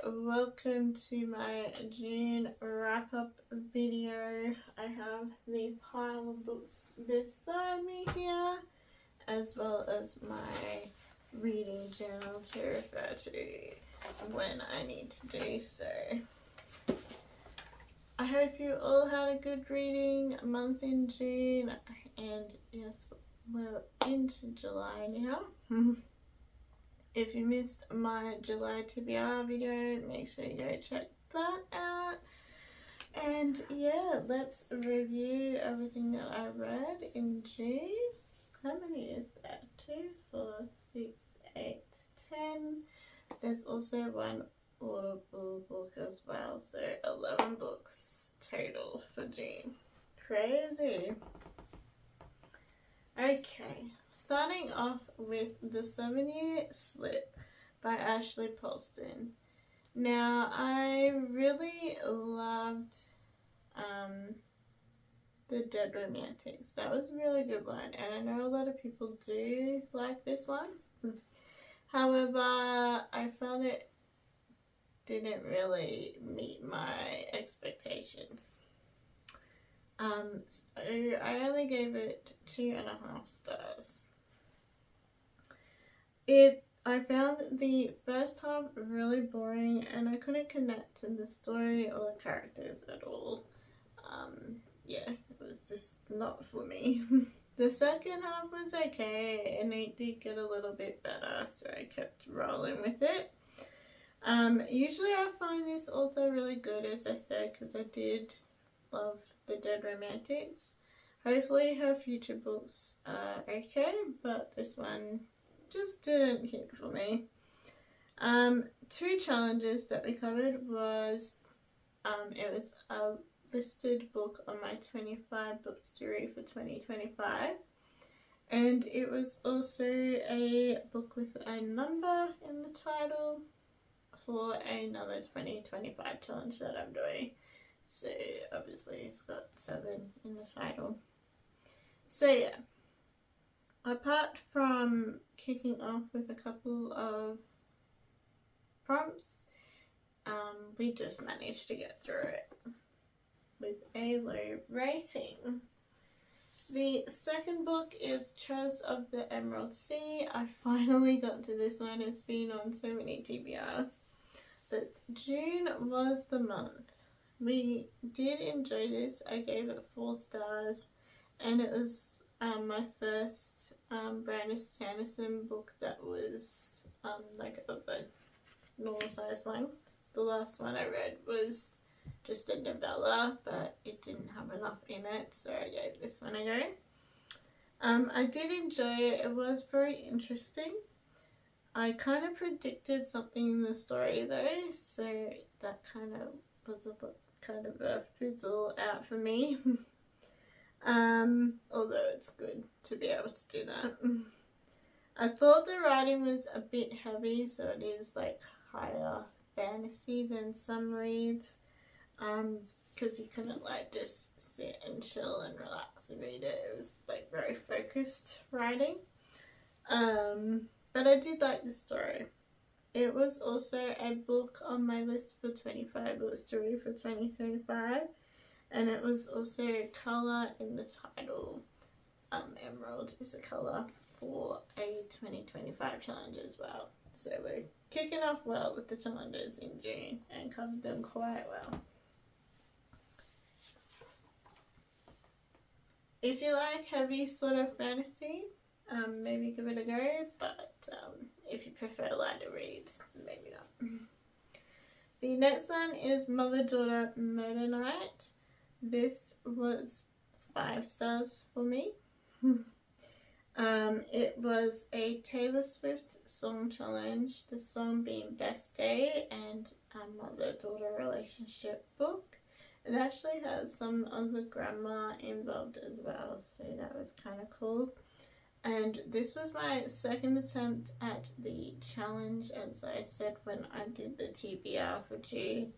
welcome to my June wrap-up video. I have the pile of books beside me here, as well as my reading journal to refer to when I need to do so. I hope you all had a good reading month in June, and yes, we're into July now. If you missed my July TBR video, make sure you go check that out. And yeah, let's review everything that I read in June. How many is that? 2, 4, 6, 8, 10. There's also one Audible book as well, so 11 books total for June. Crazy. Okay, starting off with The 7-Year Slip by Ashley Polston. Now, I really loved The Dead Romantics. That was a really good one, and I know a lot of people do like this one. However, I found it didn't really meet my expectations. So I only gave it 2.5 stars. I found the first half really boring, and I couldn't connect to the story or the characters at all. Yeah, it was just not for me. The second half was okay, and it did get a little bit better, so I kept rolling with it. Usually I find this author really good, as I said, because I did love The Dead Romantics. Hopefully her future books are okay, but this one just didn't hit for me. 2 challenges that we covered was, it was a listed book on my 25 books to read for 2025, and it was also a book with a number in the title for another 2025 challenge that I'm doing. So obviously it's got 7 in the title. So yeah, apart from kicking off with a couple of prompts, we just managed to get through it with a low rating. The second book is Treasures of the Emerald Sea. I finally got to this one. It's been on so many TBRs. But June was the month. We did enjoy this. I gave it 4 stars, and it was my first Brandon Sanderson book that was like of a normal size length. The last one I read was just a novella, but it didn't have enough in it, so I gave this one a go. I did enjoy it. It was very interesting. I kind of predicted something in the story though, so that kind of was a fizzle out for me. Although it's good to be able to do that. I thought the writing was a bit heavy, so it is like higher fantasy than some reads, because you couldn't like just sit and chill and relax and read it. It was like very focused writing. But I did like the story. It was also a book on my list for 25 books to read for 2025, and it was also colour in the title. Emerald is a colour for a 2025 challenge as well. So we're kicking off well with the challenges in June and covered them quite well. If you like heavy sort of fantasy, maybe give it a go, but if you prefer lighter reads, maybe not. The next one is Mother-Daughter Murder Night. This was 5 stars for me. It was a Taylor Swift song challenge, the song being Best Day, and a mother-daughter relationship book. It actually has some of the grammar involved as well, so that was kind of cool. And this was my second attempt at the challenge, as I said when I did the TBR for June,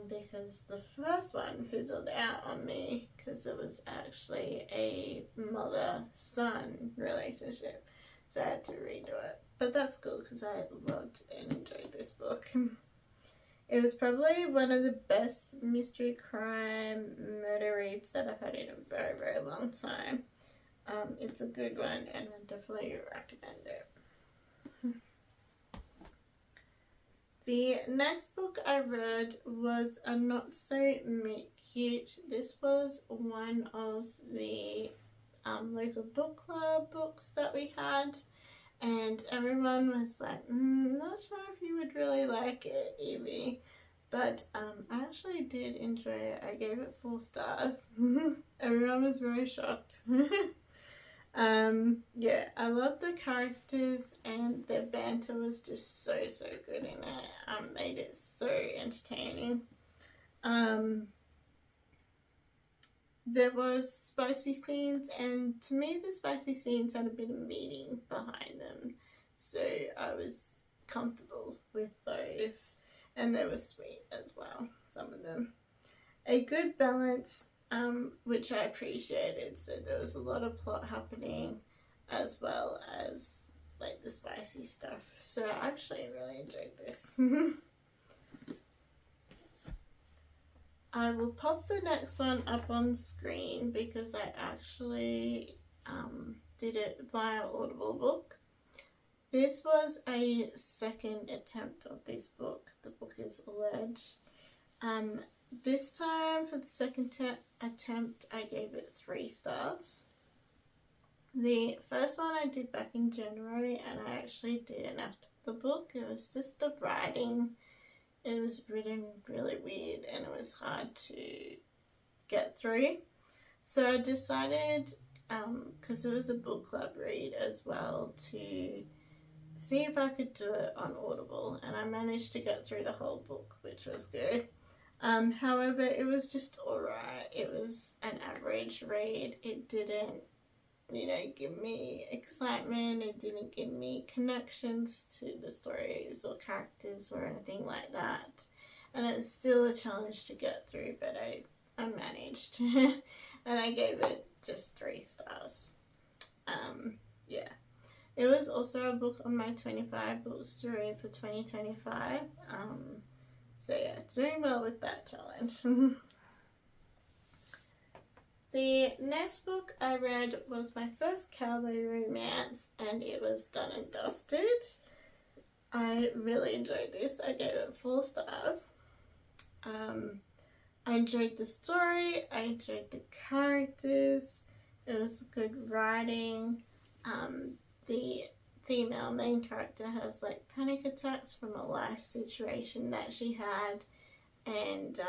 because the first one fizzled out on me because it was actually a mother-son relationship, so I had to redo it. But that's cool because I loved and enjoyed this book. It was probably one of the best mystery crime murder reads that I've had in a very, very long time. It's a good one and I definitely recommend it. The next book I read was a Not So Meet Cute. This was one of the local book club books that we had, and everyone was like, not sure if you would really like it, Evie. But I actually did enjoy it. I gave it 4 stars. Everyone was very shocked. Yeah, I love the characters and their banter was just so good in it. Made it so entertaining. There was spicy scenes, and to me the spicy scenes had a bit of meaning behind them, so I was comfortable with those, and they were sweet as well, some of them. A good balance, which I appreciated, so there was a lot of plot happening as well as like the spicy stuff, so I actually really enjoyed this. I will pop the next one up on screen because I actually did it via Audible book. This was a second attempt of this book. The book is Alleged. This time for the second attempt I gave it 3 stars. The first one I did back in January and I actually didn't after the book. It was just the writing. It was written really weird and it was hard to get through. So I decided, because it was a book club read as well, to see if I could do it on Audible, and I managed to get through the whole book, which was good. However, it was just alright. It was an average read. It didn't, give me excitement. It didn't give me connections to the stories or characters or anything like that. And it was still a challenge to get through, but I managed. And I gave it just 3 stars. Yeah. It was also a book on my 25 books to read for 2025. So yeah, doing well with that challenge. The next book I read was my first cowboy romance, and it was Done and Dusted. I really enjoyed this. I gave it 4 stars. I enjoyed the story. I enjoyed the characters. It was good writing. The female main character has like panic attacks from a life situation that she had, and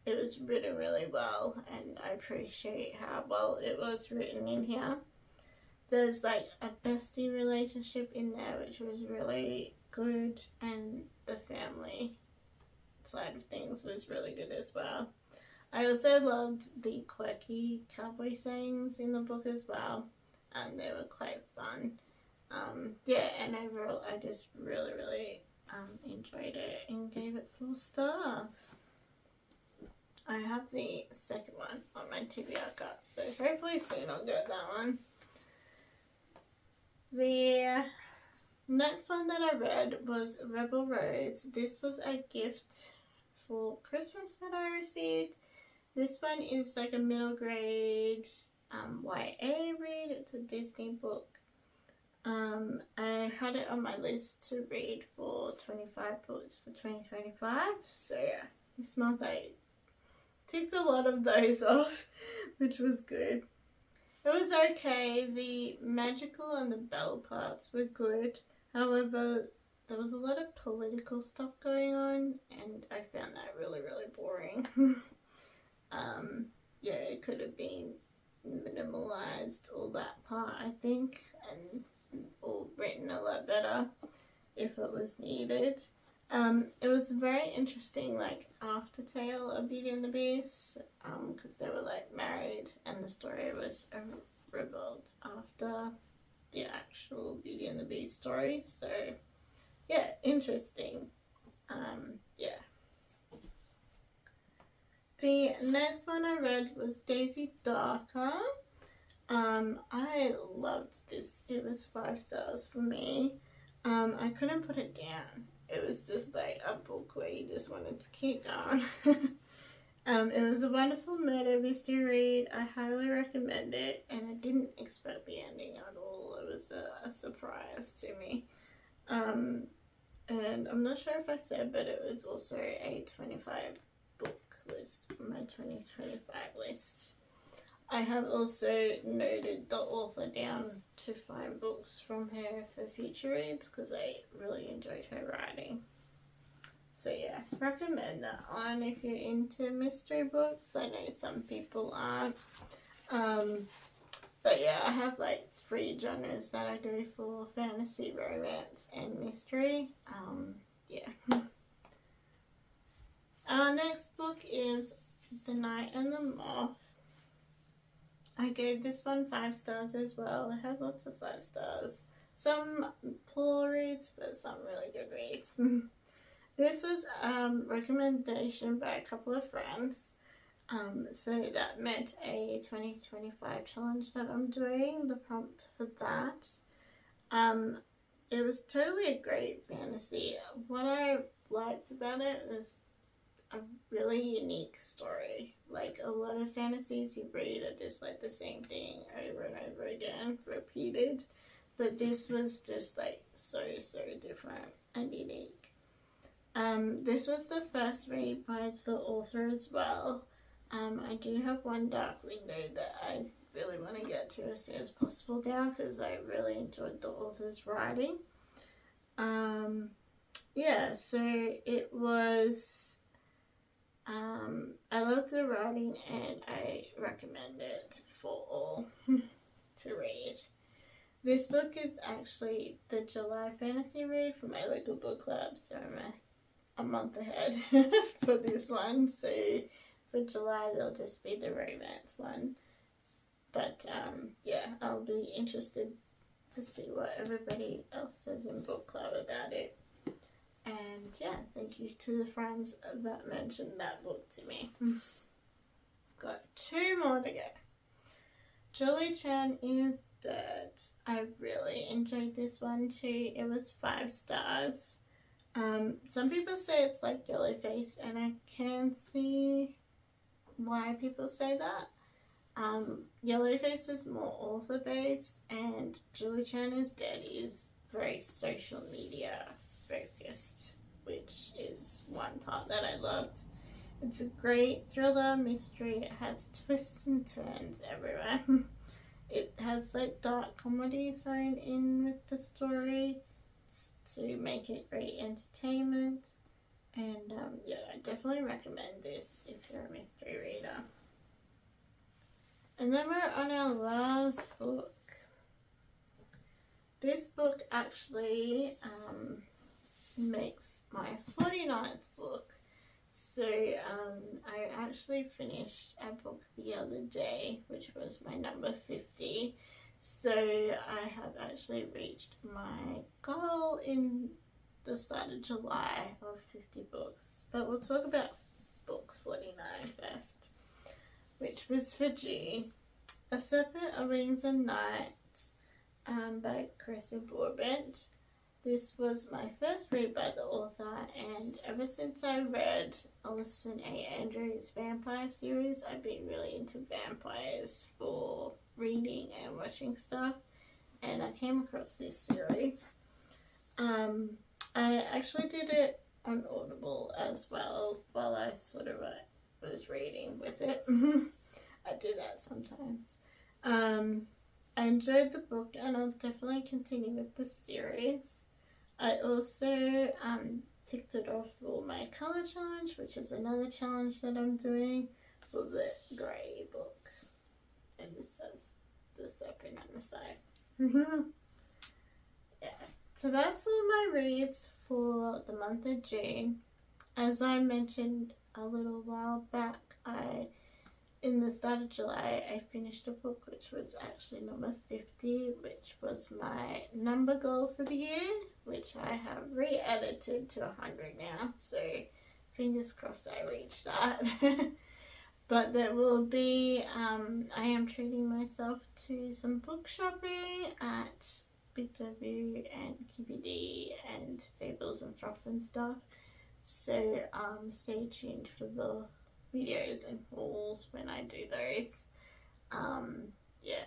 it was written really well, and I appreciate how well it was written in here. There's like a bestie relationship in there which was really good, and the family side of things was really good as well. I also loved the quirky cowboy sayings in the book as well. They were quite fun. Yeah, and overall I just really enjoyed it and gave it 4 stars. I have the second one on my TBR card, so hopefully soon I'll get that one. The next one that I read was Rebel Roads. This was a gift for Christmas that I received. This one is like a middle grade YA read. It's a Disney book. I had it on my list to read for 25 books for 2025. So yeah, this month I ticked a lot of those off, which was good. It was okay. The magical and the bell parts were good. However, there was a lot of political stuff going on, and I found that really boring. Yeah, it could have been minimalized, all that part, I think, and all written a lot better if it was needed. It was very interesting, like, after tale of Beauty and the Beast, because they were, like, married, and the story was a revolt after the actual Beauty and the Beast story, so, yeah, interesting. Yeah. The next one I read was Daisy Darker. I loved this. It was 5 stars for me. I couldn't put it down. it was just like a book where you just wanted to keep going. It was a wonderful murder mystery read. I highly recommend it, and I didn't expect the ending at all. It was a surprise to me. And I'm not sure if I said, but it was also a 25 book list, my 2025 list. I have also noted the author down to find books from her for future reads because I really enjoyed her writing. So yeah, recommend that one if you're into mystery books. I know some people aren't. But yeah, I have like 3 genres that I go for: fantasy, romance, and mystery. Yeah. Our next book is The Night and the Moth. I gave this one 5 stars as well. I had lots of 5 stars. Some poor reads, but some really good reads. This was recommendation by a couple of friends. So that meant a 2025 challenge that I'm doing, the prompt for that. It was totally a great fantasy. What I liked about it was a really unique story. Like a lot of fantasies you read are just like the same thing over and over again, repeated. But this was just like so different and unique. This was the first read by the author as well. I do have one dark window that I really want to get to as soon as possible now because I really enjoyed the author's writing. Yeah, so it was, I loved the writing and I recommend it for all to read. This book is actually the July fantasy read for my local book club, so I'm a month ahead for this one. So for July there'll just be the romance one. But yeah, I'll be interested to see what everybody else says in book club about it. And yeah, thank you to the friends that mentioned that book to me. Got 2 more to go. Julie Chen is Dead. I really enjoyed this one too. It was 5 stars. Some people say it's like Yellowface, and I can see why people say that. Yellowface is more author based, and Julie Chen is Dead is very social media focused, which is one part that I loved. It's a great thriller mystery. It has twists and turns everywhere. It has like dark comedy thrown in with the story to make it great entertainment. And yeah, I definitely recommend this if you're a mystery reader. And then we're on our last book. This book actually makes my 49th book. So I actually finished a book the other day, which was my number 50. So I have actually reached my goal in the start of July of 50 books. But we'll talk about book 49 first, which was for June. A Serpent, a Wings and Night by Chris Broadbent. This was my first read by the author, and ever since I read Alison A. Andrews' vampire series, I've been really into vampires for reading and watching stuff, and I came across this series. I actually did it on Audible as well while I sort of was reading with it. I do that sometimes. I enjoyed the book, and I'll definitely continue with the series. I also ticked it off for my colour challenge, which is another challenge that I'm doing for the grey book. And this has the serpent on the side. Yeah, so that's all my reads for the month of June. As I mentioned a little while back, in the start of July, I finished a book which was actually number 50, which was my number goal for the year, which I have re-edited to 100 now, so fingers crossed I reach that. But there will be, I am treating myself to some book shopping at Big W and QPD and Fables and Fluff and stuff. So stay tuned for the videos and hauls when I do those. Yeah,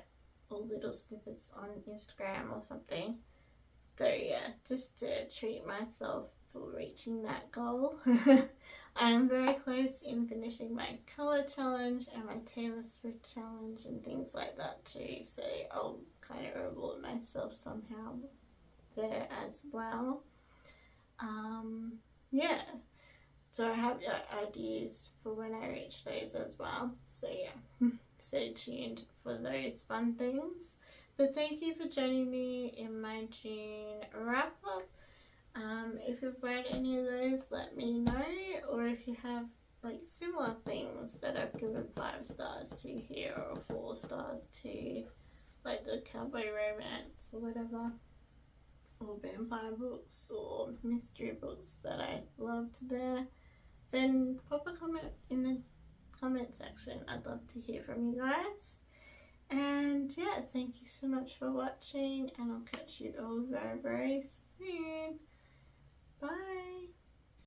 or little snippets on Instagram or something. So yeah, just to treat myself for reaching that goal. I am very close in finishing my colour challenge and my Taylor Swift challenge and things like that too, so I'll kind of reward myself somehow there as well. Yeah, so I have ideas for when I reach those as well, so yeah, stay tuned for those fun things. But thank you for joining me in my June wrap up. If you've read any of those, let me know, or if you have like similar things that I've given 5 stars to here or 4 stars to, like the cowboy romance or whatever, or vampire books or mystery books that I loved there, then pop a comment in the comment section. I'd love to hear from you guys. And yeah, thank you so much for watching, and I'll catch you all very, very soon. Bye.